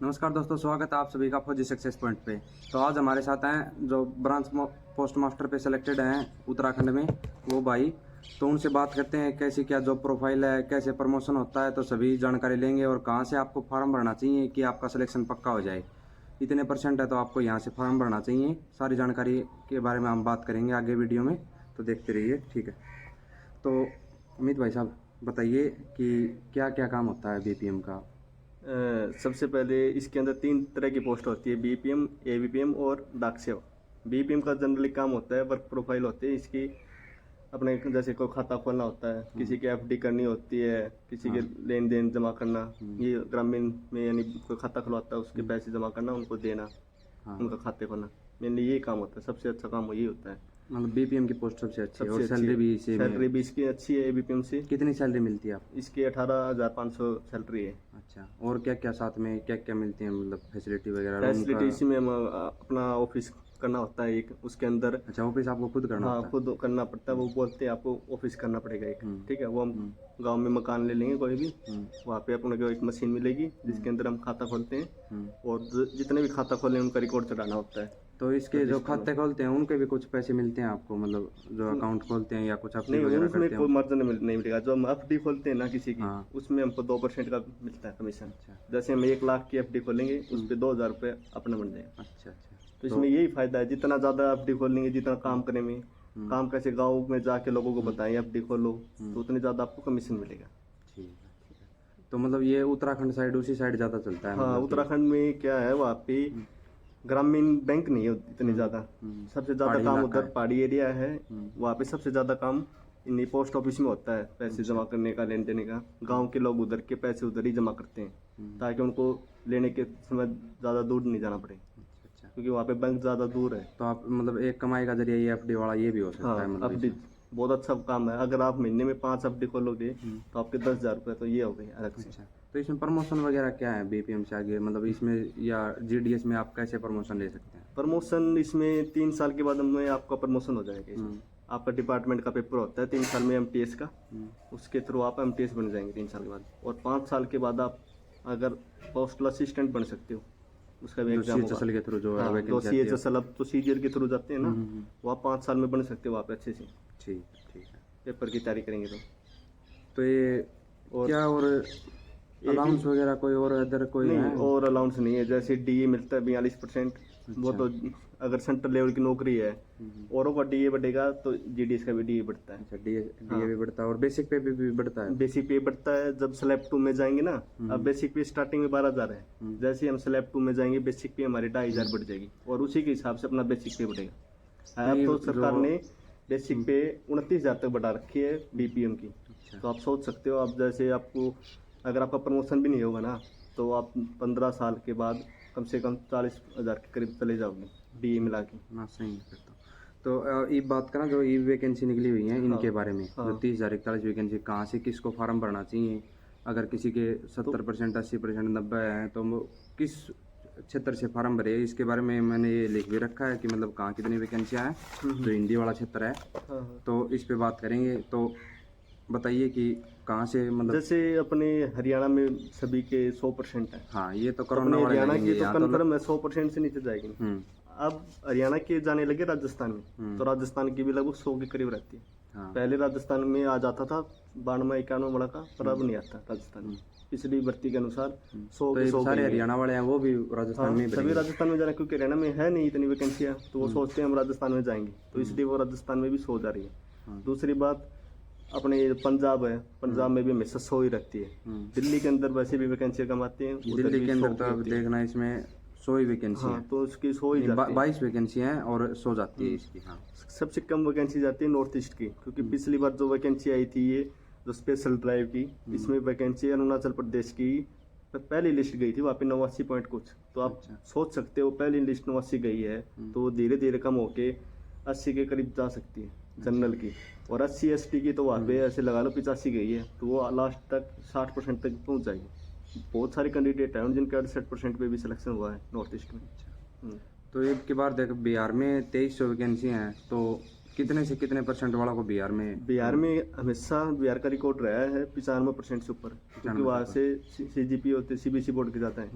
नमस्कार दोस्तों, स्वागत है आप सभी का फौजी सक्सेस पॉइंट पे। तो आज हमारे साथ हैं जो ब्रांच पोस्ट मास्टर पे सेलेक्टेड हैं उत्तराखंड में, वो भाई। तो उनसे बात करते हैं कैसी क्या जॉब प्रोफाइल है, कैसे प्रमोशन होता है, तो सभी जानकारी लेंगे और कहाँ से आपको फॉर्म भरना चाहिए कि आपका सिलेक्शन पक्का हो जाए। इतने % है तो आपको यहाँ से फॉर्म भरना चाहिए। सारी जानकारी के बारे में हम बात करेंगे आगे वीडियो में, तो देखते रहिए। ठीक है, तो अमित भाई साहब बताइए कि क्या क्या काम होता है BPM का। सबसे पहले इसके अंदर 3 तरह की पोस्ट होती है, BPM, AVPM और डाक सेवा। BPM का जनरली काम होता है, वर्क प्रोफाइल होती है इसकी। अपने जैसे कोई खाता खोलना होता है, किसी की FD करनी होती है, किसी के लेन देन जमा करना, ये ग्रामीण में यानी कोई खाता खुलवाता है उसके पैसे जमा करना, उनको देना, उनका खाते खोलना, मेनली यही काम होता है। सबसे अच्छा काम वही होता है। मतलब BPM की पोस्ट सबसे अच्छी है और सैलरी भी इसी में। सैलरी भी इसकी अच्छी है AVPM से। कितनी सैलरी मिलती है आपको? इसकी 18,500 सैलरी है। अच्छा, और क्या क्या साथ में क्या क्या मिलती है, मतलब फैसिलिटी वगैरह? फैसिलिटी इसमें हम अपना ऑफिस करना होता है एक, उसके अंदर। अच्छा, ऑफिस आपको खुद करना हाँ, होता है? खुद करना पड़ता है। वो बोलते हैं आपको ऑफिस करना पड़ेगा एक, ठीक है। वो हम गांव में मकान ले लेंगे कोई भी, वहाँ पे अपने को एक मशीन मिलेगी जिसके अंदर हम खाता खोलते हैं, और जितने भी खाता खोले उनका रिकॉर्ड चढ़ाना होता है। तो इसके जो खाते खोलते हैं उनके भी कुछ पैसे मिलते हैं आपको, मतलब जो अकाउंट खोलते हैं या कुछ अपने नहीं, वगैरह उसमें करते कोई हैं? मार्जिन नहीं मिलेगा। जो हम FD खोलते हैं ना किसी की, हाँ। उसमें हमको 2% का मिलता है कमीशन। अच्छा जैसे हम 1 लाख की FD खोलेंगे, उस पर 2,000 रुपये अपना बन जाएगा। अच्छा अच्छा। तो इसमें यही फायदा है, जितना ज़्यादा FD खोलेंगे, जितना काम करेंगे, काम कैसे गाँव में जाके लोगों को बताएं FD खोलो, तो उतनी ज़्यादा आपको कमीशन मिलेगा। ठीक है ठीक है। तो मतलब ये उत्तराखंड साइड, उसी साइड ज़्यादा चलता है? हाँ, मतलब उत्तराखंड में क्या है, वहाँ पे ग्रामीण बैंक नहीं है इतनी ज़्यादा। सबसे ज़्यादा पहाड़ी काम इलाका उधर है। पहाड़ी एरिया है, वहाँ पे सबसे ज़्यादा काम इन्हीं पोस्ट ऑफिस में होता है, पैसे जमा करने का, लेन देने का। गांव के लोग उधर के पैसे उधर ही जमा करते हैं, ताकि उनको लेने के समय ज़्यादा दूर नहीं जाना पड़े, अच्छा, क्योंकि वहाँ पे बैंक ज़्यादा दूर है। तो आप मतलब एक कमाई का जरिया ये FD वाला ये भी हो सकता है? हाँ, मतलब FD बहुत अच्छा काम है। अगर आप महीने में 5 FD खोलोगे तो आपके 10,000 रुपये तो ये हो गए अलग से। अच्छा, तो इसमें प्रमोशन वगैरह क्या है BPM से आगे, मतलब इसमें या GDS में आप कैसे प्रमोशन ले सकते हैं? प्रमोशन इसमें 3 साल के बाद में आपका प्रमोशन हो जाएगा इसमें। आपका डिपार्टमेंट का पेपर होता है 3 साल में MTS का, उसके थ्रू आप MTS बन जाएंगे 3 साल के बाद। और 5 साल के बाद आप अगर पोस्टल असिस्टेंट बन सकते हो, उसका भी एग्जाम होगा। CHSL के थ्रू जो है हाँ, तो वैकेंसी आती है। CHSL अब तो CGL के थ्रू जाते हैं ना, वो आप 5 साल में बन सकते हो आप अच्छे से, ठीक ठीक है। पेपर की तैयारी करेंगे तो ये और क्या और अलाउंस वगैरह कोई और अदर कोई नहीं, है? और अलाउंस नहीं है। जैसे DA मिलता है 42%, वो तो अगर सेंट्रल लेवल की नौकरी है, औरों का DA बढ़ेगा तो GDS का भी DA बढ़ता है। अच्छा, DA भी बढ़ता है और बेसिक पे भी बढ़ता है? बेसिक पे बढ़ता है जब स्लैब 2 में जाएंगे ना। अब बेसिक पे स्टार्टिंग में 12,000 है, जैसे हम स्लैब 2 में जाएंगे बेसिक पे हमारी 2,500 बढ़ जाएगी, और उसी के हिसाब से अपना बेसिक पे बढ़ेगा। अब तो सरकार ने बेसिक पे 29,000 तक बढ़ा रखी है BPM की। तो आप सोच सकते हो, आप जैसे आपको अगर आपका प्रमोशन भी नहीं होगा ना, तो आप 15 साल के बाद कम से कम 40,000 के करीब चले जाओगे DA मिला के। ना सही है फिर तो ये बात करा जो ये वैकेंसी निकली हुई है इनके बारे में, जो 30,041 वैकेंसी, कहाँ से किसको फॉर्म भरना चाहिए? अगर किसी के 70%, 80%, 90 है तो वो किस क्षेत्र से फॉर्म भरे, इसके बारे में मैंने ये लिख भी रखा है कि मतलब कहाँ कितनी वैकेंसियाँ हैं, जो हिंदी वाला क्षेत्र है। तो इस पे बात करेंगे। तो बताइए कि कहाँ से, मतलब जैसे अपने हरियाणा में सभी के 100% है। हाँ, ये तो अपने कोरोना वाले हरियाणा लगेंगे की तो यहाँ तो। कन्फर्म है 100% से नीचे जाएगी। अब हरियाणा के जाने लगे राजस्थान में, तो राजस्थान की भी लगभग 100 के करीब रहती है। हाँ। पहले राजस्थान में आ जाता था 92-91 बड़ा का, पर अब नहीं आता राजस्थान में। पिछली भर्ती के अनुसार 100 तो के ये 100 सारे हरियाणा वाले हैं वो भी राजस्थान में ही सभी भरेंगे? राजस्थान में जा रहे हैं, क्योंकि हरियाणा में है नहीं इतनी वैकेंसियाँ, तो वो सोचते हैं हम राजस्थान में जाएंगे, तो इसलिए वो राजस्थान में भी 100 जा रही है। दूसरी बात, अपने पंजाब है, पंजाब में भी हमेशा 100 ही रहती है। दिल्ली के अंदर वैसे भी वैकेंसियाँ कम आती हैं, उधर दिल्ली भी के 100 अंदर तो अब देखना इसमें 100 ही वैकेंसी हाँ, है। तो उसकी 100 ही जाती है। 22 वैकेंसी हैं और 100 जाती है इसकी। हाँ, सबसे कम वैकेंसी जाती है नॉर्थ ईस्ट की, क्योंकि पिछली बार जो वैकेंसी आई थी ये जो स्पेशल ड्राइव की, इसमें वैकेंसी अरुणाचल प्रदेश की पहली लिस्ट गई थी, वहाँ पे 89 पॉइंट कुछ। तो आप सोच सकते हो पहली लिस्ट 89 गई है, तो धीरे धीरे कम होके 80 के करीब जा सकती है जनरल की। और 80 ST की तो वहाँ पे ऐसे लगा लो 85 गई है, तो वो लास्ट तक 60% तक पहुँच जाएगी। बहुत सारे कैंडिडेट हैं जिनका 68% पे भी सिलेक्शन हुआ है नॉर्थ ईस्ट में। तो एक के बाद देख, बिहार में 2300 वैकेंसी हैं, तो कितने से कितने % वाला को बिहार में हमेशा बिहार का रिकॉर्ड रहा है 95% से ऊपर, क्योंकि वहाँ से CGP होते CBC बोर्ड के जाता है।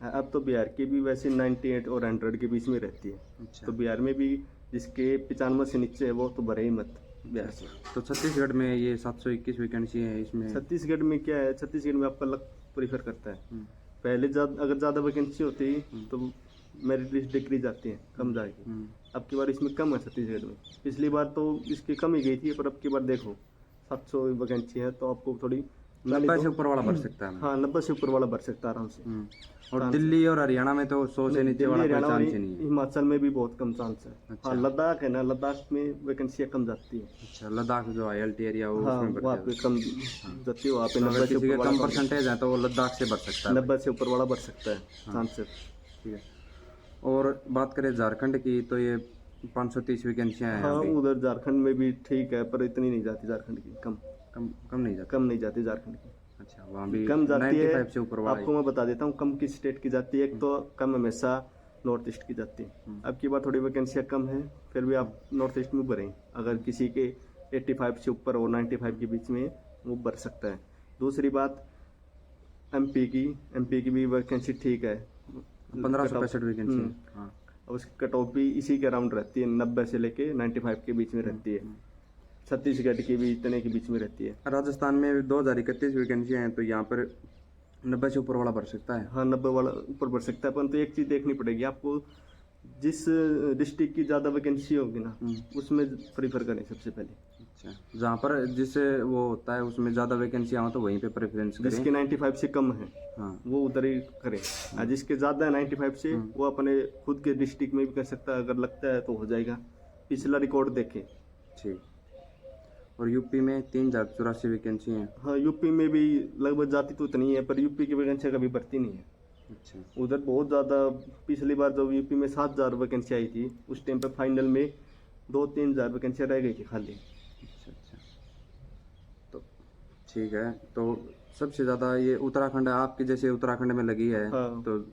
अब तो बिहार की भी वैसे 98 और 100 के बीच में रहती है। अच्छा। तो बिहार में भी जिसके 95 से नीचे है वो तो भरे ही मत बिहार से। तो छत्तीसगढ़ में ये 721 वैकेंसी है इसमें। छत्तीसगढ़ में क्या है, छत्तीसगढ़ में आपका लक प्रीफर करता है। हम्म, पहले अगर ज़्यादा वैकेंसी होती तो मेरिट लिस्ट डिक्रीज जाती है, कम जाएगी। हम्म, अब की बार इसमें कम है छत्तीसगढ़ में। पिछली बार तो इसकी कम ही गई थी, पर अब की बार देखो 700 वैकेंसी है, तो आपको थोड़ी 90 से ऊपर वाला भर सकता है। हाँ 90 से ऊपर वाला भर सकता है आराम से। और दिल्ली और हरियाणा में तो 100 से नीचे दिल्ली, वाला कोई हरियाणा और चांस ही नहीं है। हिमाचल में भी बहुत कम चांस है। अच्छा। हाँ लद्दाख है ना, लद्दाख में वैकेंसियाँ कम जाती है। अच्छा, लद्दाख जो ILT एरिया हो हाँ उसमें वहाँ भरते पे कम जाती है, वहाँ पे हैं। अगर 90 से किसी के ऊपर कम वाला परसेंटेज है तो वो लद्दाख से भर सकता है। 90 से ऊपर वाला भर सकता है चांसेस। ठीक है। और बात करें झारखंड की तो ये 530 वैकेंसियाँ हैं हाँ अभी। उधर झारखंड में भी ठीक है, पर इतनी नहीं जाती झारखंड की, कम नहीं जाता। कम नहीं जाती झारखंड की। अच्छा, वहाँ भी कम जाती है। 95 से ऊपर वाला आपको मैं बता देता हूँ कम किस स्टेट की जाती है। एक तो कम हमेशा नॉर्थ ईस्ट की जाती है। अब की बार थोड़ी वैकेंसियाँ कम है, फिर भी आप नॉर्थ ईस्ट में भरें। अगर किसी के 85 से ऊपर और 95 के बीच में वो भर सकता है। दूसरी बात एमपी की भी वैकेंसी ठीक है, 1565 वैकेंसी। हाँ। और उसकी कट ऑफ भी इसी के अराउंड रहती है, 90 से लेके 95 के बीच में रहती है। छत्तीसगढ़ की भी इतने के बीच में रहती है। राजस्थान में 2031 वैकेंसियाँ हैं, तो यहाँ पर 90 से ऊपर वाला भर सकता है। हाँ 90 वाला ऊपर बढ़ सकता है, परंतु एक चीज़ देखनी पड़ेगी आपको, जिस डिस्ट्रिक्ट की ज़्यादा वैकेंसी होगी ना उसमें प्रीफर करें सबसे पहले। अच्छा, जहाँ पर जिससे वो होता है उसमें ज़्यादा वैकेंसी हो तो वहीं पे प्रेफरेंस करें। जिसके 95 से कम है हाँ। वो उधर ही करें, और जिसके ज़्यादा है 95 से वो अपने खुद के डिस्ट्रिक्ट में भी कर सकता है, अगर लगता है तो हो जाएगा। पिछला रिकॉर्ड देखें। ठीक। और यूपी में 3084 वैकेंसी हैं। हाँ यूपी में भी लगभग जाती तो इतनी है, पर यूपी की वैकेंसी कभी बढ़ती नहीं है। अच्छा। उधर बहुत ज़्यादा, पिछली बार जब यूपी में 7000 वैकेंसी आई थी उस टाइम पे फाइनल में 2-3 हज़ार वैकेंसियाँ रह गई थी खाली। अच्छा। तो ठीक है, तो सबसे ज़्यादा ये उत्तराखंड है, आपकी जैसे उत्तराखंड में लगी है। हाँ। तो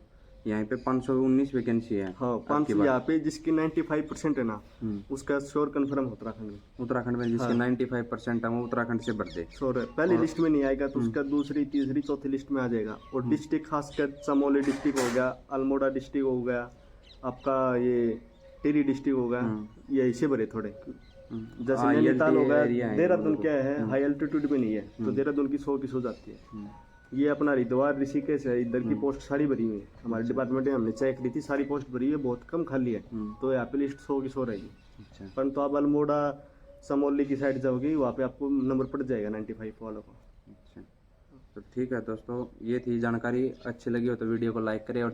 यहाँ पे 519 वैकेंसी है। हाँ आपकी 500 बात। यहाँ पे जिसकी 95% है ना उसका श्योर कन्फर्म उत्तराखंड में। उत्तराखंड में जिसके 95% है वो उत्तराखंड से भर दे। श्योर है, पहली लिस्ट में नहीं आएगा तो उसका दूसरी तीसरी चौथी लिस्ट में आ जाएगा। और डिस्ट्रिक्ट खासकर चमोली डिस्ट्रिक्ट हो गया, अल्मोड़ा डिस्ट्रिक्ट हो गया, आपका ये टिहरी डिस्ट्रिक्ट हो गया, ये ऐसे भरे थोड़े। जैसे नैनीताल हो गया, देहरादून क्या है हाई एल्टीट्यूड में नहीं है, तो देहरादून की 100 की 100 जाती है। ये अपना हरिद्वार ऋषिकेश है, इधर की पोस्ट सारी भरी हुई है। हमारे डिपार्टमेंट में हमने चेक की थी, सारी पोस्ट भरी है, बहुत कम खाली है। तो यहाँ पे लिस्ट 100 की 100 रहेगी। अच्छा। परंतु आप अल्मोड़ा समोली की साइड जाओगे वहाँ पे आपको नंबर पड़ जाएगा 95 वालों को। अच्छा, तो ठीक है दोस्तों, ये थी जानकारी। अच्छी लगी हो तो वीडियो को लाइक करें और